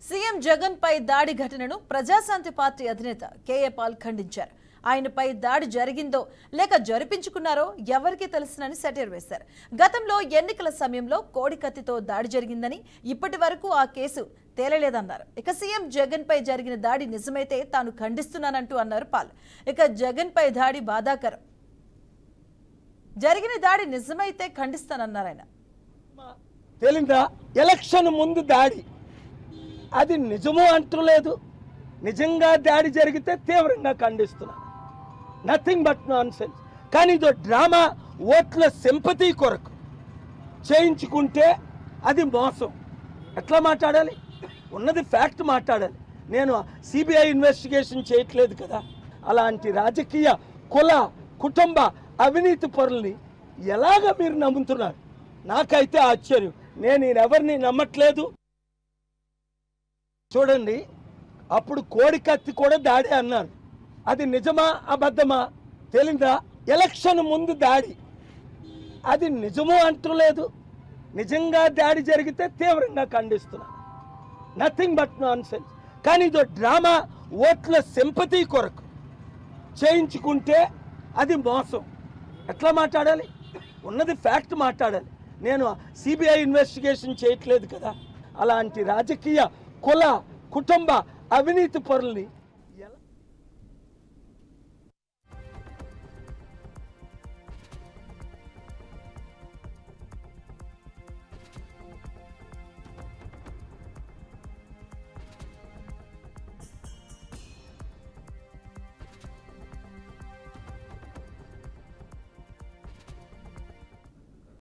CM Jagan పై దాడి ఘటనను Praja Shanti party అధినేత కేఏ పాల్ ఖండించారు. ఆయనపై దాడి జరిగిందో లేక జరిపించుకున్నారో ఎవరికీ తెలుసునని సెటైర్ వేశారు. గతంలో ఎన్నికల సమయంలో కోడి కత్తితో దాడి జరిగిందని ఇప్పటి వరకు ఆ కేసు తేలలేదన్నారు. ఇక సీఎం జగన్ పై జరిగిన దాడి నిజమైతే తాను ఖండిస్తున్నానంటూ అన్నారు పాల్. ఇక జగన్ పై దాడి బాధాకరం, జరిగిన దాడి నిజమైతే ఖండిస్తానన్నారు ఆయన. తేలిందా? ఎలక్షన్ ముందు దాడి అది నిజమో అంటలేదు. నిజంగా దాడి జరిగితే తీవ్రంగా ఖండిస్తున్నా. Nothing but nonsense. కానీ ఇదో డ్రామా, ఓట్ల సింపతి కొరకు చేయించుకుంటే అది మోసం. ఎట్లా మాట్లాడాలి? ఉన్నది ఫ్యాక్ట్ మాట్లాడాలి. నేను సిబిఐ ఇన్వెస్టిగేషన్ చేయట్లేదు కదా. అలాంటి రాజకీయ, కుల, కుటుంబ అవినీతి పరుల్ని ఎలాగ మీరు నమ్ముతున్నారు? నాకైతే ఆశ్చర్యం. నేను ఎవరిని నమ్మట్లేదు. చూడండి, అప్పుడు కోడి కత్తి కూడా దాడి అన్నారు. అది నిజమా అబద్ధమా తేలిందా? ఎలక్షన్ ముందు దాడి అది నిజమో అంటలేదు. నిజంగా దాడి జరిగితే తీవ్రంగా ఖండిస్తున్నా. Nothing but nonsense. కానీ ఇదో డ్రామా, ఓట్ల సింపతి కొరకు చేయించుకుంటే అది మోసం. ఎట్లా మాట్లాడాలి? ఉన్నది ఫ్యాక్ట్ మాట్లాడాలి. నేను సిబిఐ ఇన్వెస్టిగేషన్ చేయట్లేదు కదా. అలాంటి రాజకీయ, కుల, కుటుంబ అవినీతి పరుల్ని